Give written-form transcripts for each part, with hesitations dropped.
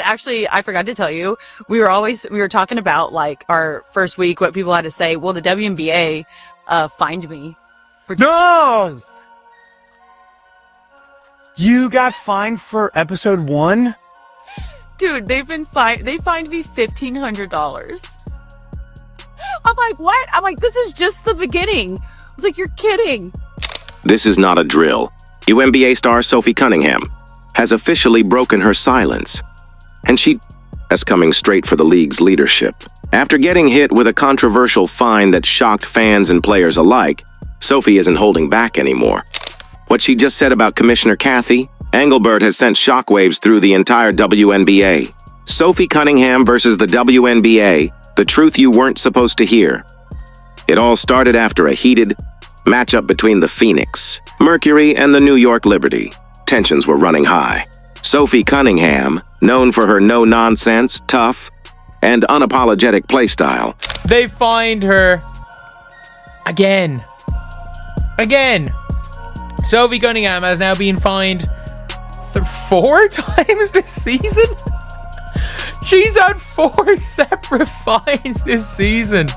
I forgot to tell you, we were talking about like our first week, what people had to say. Well, the WNBA fined me for No! You got fined for episode 1? Dude, they fined me $1,500. I'm like, what? I'm like, this is just the beginning. I was like, you're kidding. This is not a drill. WNBA star Sophie Cunningham has officially broken her silence, and she is coming straight for the league's leadership. After getting hit with a controversial fine that shocked fans and players alike, Sophie isn't holding back anymore. What she just said about Commissioner Cathy Engelbert has sent shockwaves through the entire WNBA. Sophie Cunningham versus the WNBA, the truth you weren't supposed to hear. It all started after a heated matchup between the Phoenix, Mercury, and the New York Liberty. Tensions were running high. Sophie Cunningham, known for her no-nonsense, tough, and unapologetic playstyle. They fined her again. Sophie Cunningham has now been fined 4 times this season. She's had 4 separate fines this season.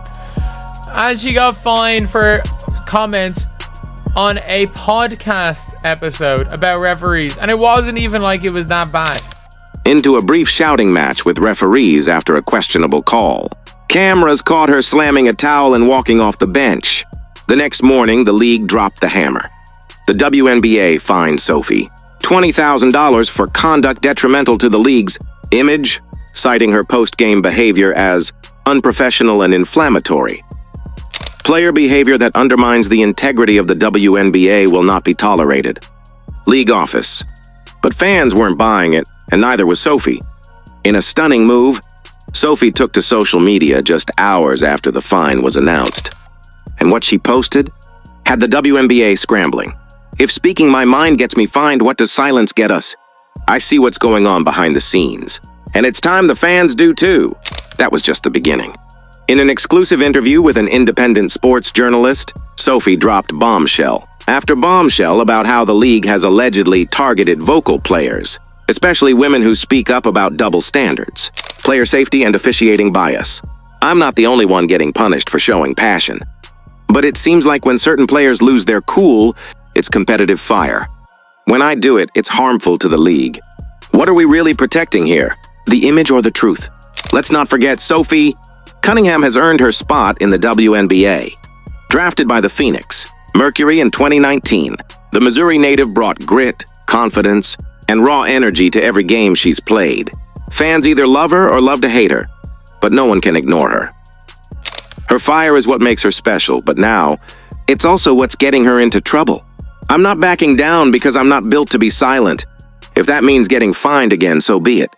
And she got fined for comments on a podcast episode about referees. And it wasn't even like it was that bad. Into a brief shouting match with referees after a questionable call. Cameras caught her slamming a towel and walking off the bench. The next morning, the league dropped the hammer. The WNBA fined Sophie $20,000 for conduct detrimental to the league's image, citing her post-game behavior as unprofessional and inflammatory. Player behavior that undermines the integrity of the WNBA will not be tolerated. League office. But fans weren't buying it, and neither was Sophie. In a stunning move, Sophie took to social media just hours after the fine was announced. And what she posted had the WNBA scrambling. If speaking my mind gets me fined, what does silence get us? I see what's going on behind the scenes. And it's time the fans do too. That was just the beginning. In an exclusive interview with an independent sports journalist, Sophie dropped bombshell after bombshell about how the league has allegedly targeted vocal players, especially women who speak up about double standards, player safety, and officiating bias. I'm not the only one getting punished for showing passion. But it seems like when certain players lose their cool, it's competitive fire. When I do it, it's harmful to the league. What are we really protecting here? The image or the truth? Let's not forget Sophie Cunningham has earned her spot in the WNBA. Drafted by the Phoenix, Mercury in 2019, the Missouri native brought grit, confidence, and raw energy to every game she's played. Fans either love her or love to hate her, but no one can ignore her. Her fire is what makes her special, but now, it's also what's getting her into trouble. I'm not backing down because I'm not built to be silent. If that means getting fined again, so be it.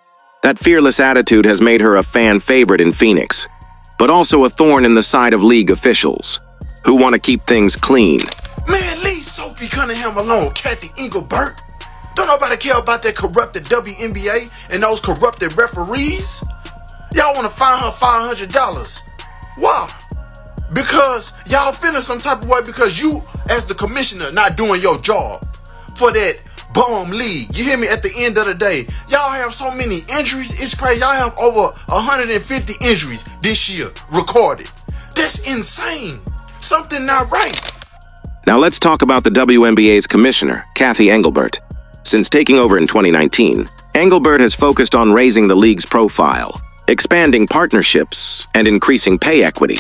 That fearless attitude has made her a fan favorite in Phoenix, but also a thorn in the side of league officials, who want to keep things clean. Man, leave Sophie Cunningham alone, Cathy Engelbert. Don't nobody care about that corrupted WNBA and those corrupted referees. Y'all want to fine her $500. Why? Because y'all feeling some type of way because you, as the commissioner, not doing your job for that bum league. You hear me? At the end of the day, y'all have so many injuries. It's crazy. Y'all have over 150 injuries this year recorded. That's insane. Something not right. Now let's talk about the WNBA's commissioner, Cathy Engelbert. Since taking over in 2019, Engelbert has focused on raising the league's profile, expanding partnerships, and increasing pay equity.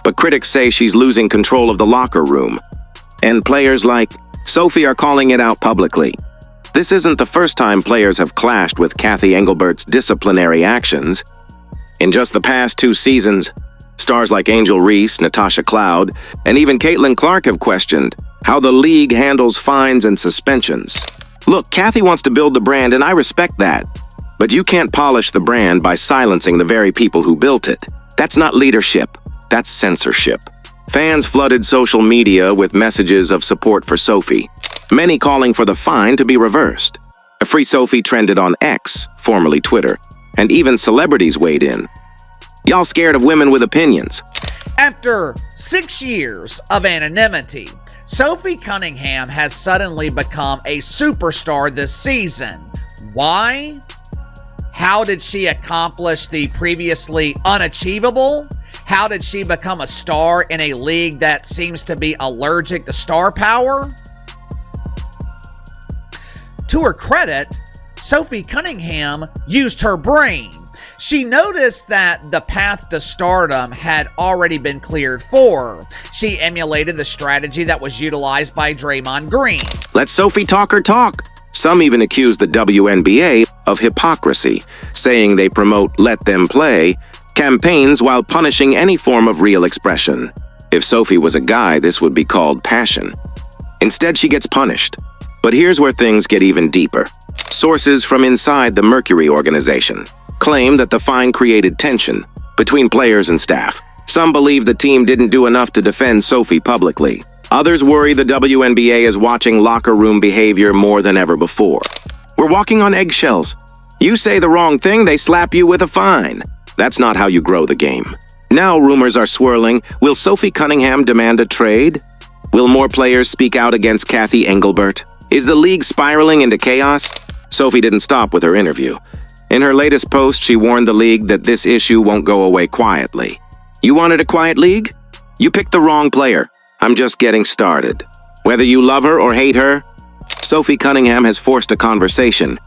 But critics say she's losing control of the locker room. And players like Sophie are calling it out publicly. This isn't the first time players have clashed with Cathy Engelbert's disciplinary actions. In just the past 2 seasons, stars like Angel Reese, Natasha Cloud, and even Caitlin Clark have questioned how the league handles fines and suspensions. Look, Cathy wants to build the brand, and I respect that. But you can't polish the brand by silencing the very people who built it. That's not leadership. That's censorship. Fans flooded social media with messages of support for Sophie, many calling for the fine to be reversed. A free Sophie trended on X, formerly Twitter, and even celebrities weighed in. Y'all scared of women with opinions? After 6 years of anonymity, Sophie Cunningham has suddenly become a superstar this season. Why? How did she accomplish the previously unachievable? How did she become a star in a league that seems to be allergic to star power? To her credit, Sophie Cunningham used her brain. She noticed that the path to stardom had already been cleared for her. She emulated the strategy that was utilized by Draymond Green. Let Sophie talk her talk. Some even accuse the WNBA of hypocrisy, saying they promote "let them play" campaigns while punishing any form of real expression. If Sophie was a guy, this would be called passion. Instead, she gets punished. But here's where things get even deeper. Sources from inside the Mercury organization claim that the fine created tension between players and staff. Some believe the team didn't do enough to defend Sophie publicly. Others worry the WNBA is watching locker room behavior more than ever before. We're walking on eggshells. You say the wrong thing, they slap you with a fine. That's not how you grow the game. Now rumors are swirling. Will Sophie Cunningham demand a trade? Will more players speak out against Cathy Engelbert? Is the league spiraling into chaos? Sophie didn't stop with her interview. In her latest post, she warned the league that this issue won't go away quietly. You wanted a quiet league? You picked the wrong player. I'm just getting started. Whether you love her or hate her, Sophie Cunningham has forced a conversation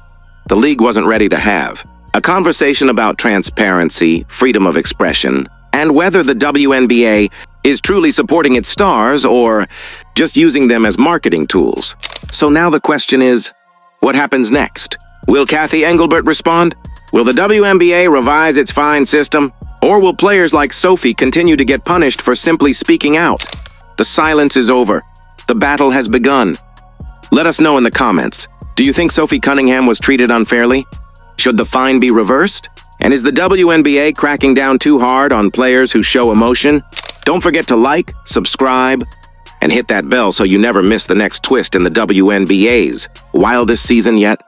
the league wasn't ready to have. A conversation about transparency, freedom of expression, and whether the WNBA is truly supporting its stars or just using them as marketing tools. So now the question is, what happens next? Will Cathy Engelbert respond? Will the WNBA revise its fine system? Or will players like Sophie continue to get punished for simply speaking out? The silence is over. The battle has begun. Let us know in the comments. Do you think Sophie Cunningham was treated unfairly? Should the fine be reversed? And is the WNBA cracking down too hard on players who show emotion? Don't forget to like, subscribe, and hit that bell so you never miss the next twist in the WNBA's wildest season yet.